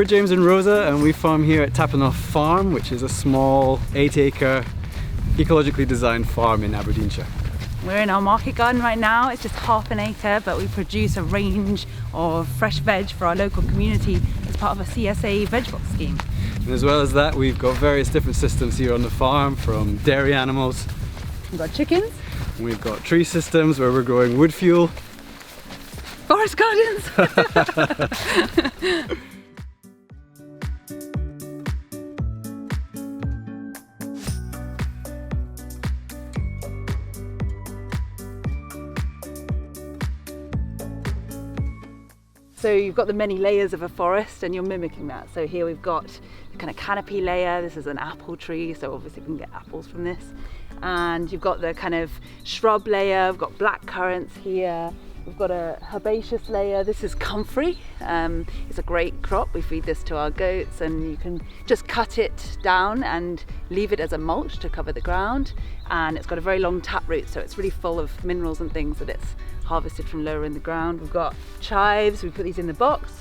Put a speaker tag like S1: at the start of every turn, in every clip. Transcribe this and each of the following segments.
S1: we're James and Rosa, and we farm here at Tappenoff Farm, which is a small 8-acre ecologically designed farm in Aberdeenshire.
S2: We're in our market garden right now. It's just half an acre, but we produce a range of fresh veg for our local community as part of a CSA veg box scheme.
S1: And as well as that, we've got various different systems here on the farm, from dairy animals.
S2: We've got chickens.
S1: We've got tree systems where we're growing wood fuel.
S2: Forest gardens. So you've got the many layers of a forest and you're mimicking that. So here we've got the kind of canopy layer. This is an apple tree, so obviously we can get apples from this. And you've got the kind of shrub layer. We've got black currants here. We've got a herbaceous layer. This is comfrey. It's a great crop. We feed this to our goats, and you can just cut it down and leave it as a mulch to cover the ground. And it's got a very long taproot, so it's really full of minerals and things that it's harvested from lower in the ground. We've got chives. We put these in the box.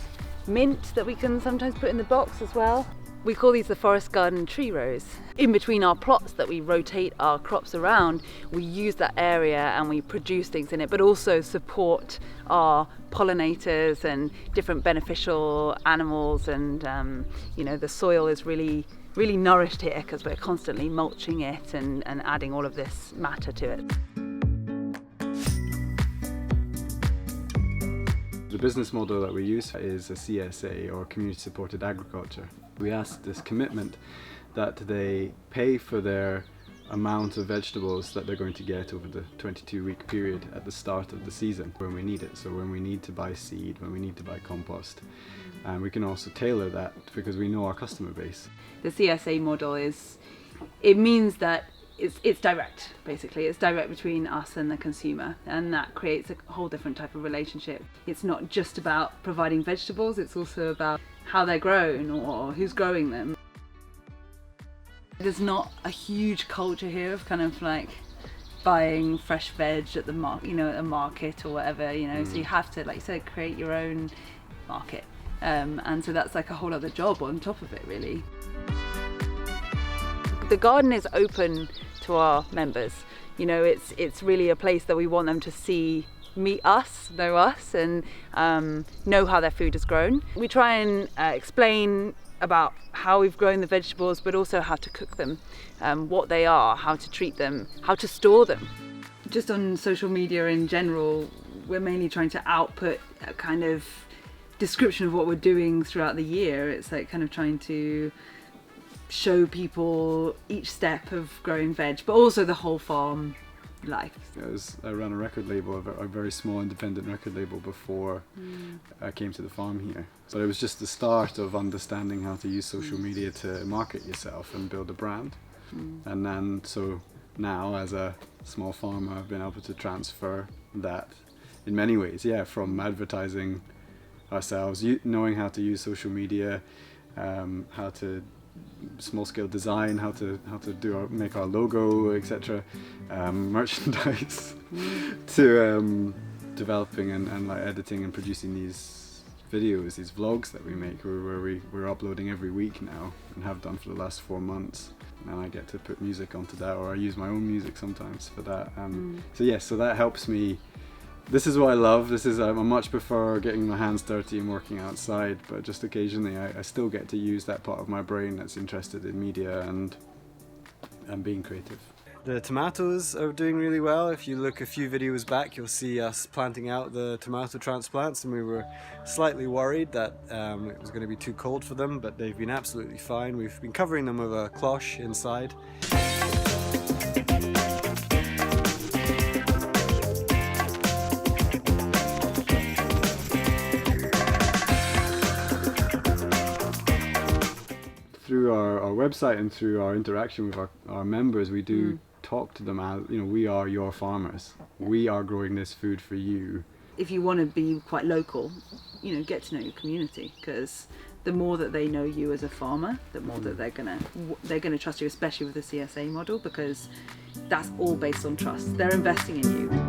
S2: Mint that we can sometimes put in the box as well. We call these the forest garden tree rows. In between our plots that we rotate our crops around, we use that area and we produce things in it, but also support our pollinators and different beneficial animals. And you know, the soil is really nourished here because we're constantly mulching it and adding all of this matter to it.
S1: The business model that we use is a CSA, or community supported agriculture. We ask this commitment that they pay for their amount of vegetables that they're going to get over the 22-week period at the start of the season when we need it. So when we need to buy seed, when we need to buy compost. And we can also tailor that because we know our customer base.
S2: The CSA model it means that it's direct, basically. It's direct between us and the consumer, and that creates a whole different type of relationship. It's not just about providing vegetables, it's also about how they're grown or who's growing them. There's not a huge culture here of kind of like buying fresh veg at the at a market or whatever, so you have to, like you said, create your own market. And so that's like a whole other job on top of it, really. The garden is open to our members. It's really a place that we want them to meet us, know us, and know how their food is grown. We try and explain about how we've grown the vegetables, but also how to cook them, what they are, how to treat them, how to store them. Just on social media in general, we're mainly trying to output a kind of description of what we're doing throughout the year. It's like kind of trying to show people each step of growing veg, but also the whole farm life.
S1: I ran a record label, a very small independent record label, before I came to the farm here. So it was just the start of understanding how to use social media to market yourself and build a brand. And then, so now as a small farmer, I've been able to transfer that in many ways, from advertising ourselves, knowing how to use social media, how to small-scale design, how to make our logo, etc., merchandise, to developing and like editing and producing these videos, these vlogs that we make, where we're uploading every week now and have done for the last 4 months. And I get to put music onto that, or I use my own music sometimes for that. So that helps me. This is what I love. I much prefer getting my hands dirty and working outside, but just occasionally I still get to use that part of my brain that's interested in media and being creative. The tomatoes are doing really well. If you look a few videos back, you'll see us planting out the tomato transplants, and we were slightly worried that it was going to be too cold for them, but they've been absolutely fine. We've been covering them with a cloche inside. Through our website and through our interaction with our members, we do talk to them as, we are your farmers. We are growing this food for you.
S2: If you want to be quite local, get to know your community, because the more that they know you as a farmer, the more that they're gonna trust you, especially with the CSA model, because that's all based on trust. They're investing in you.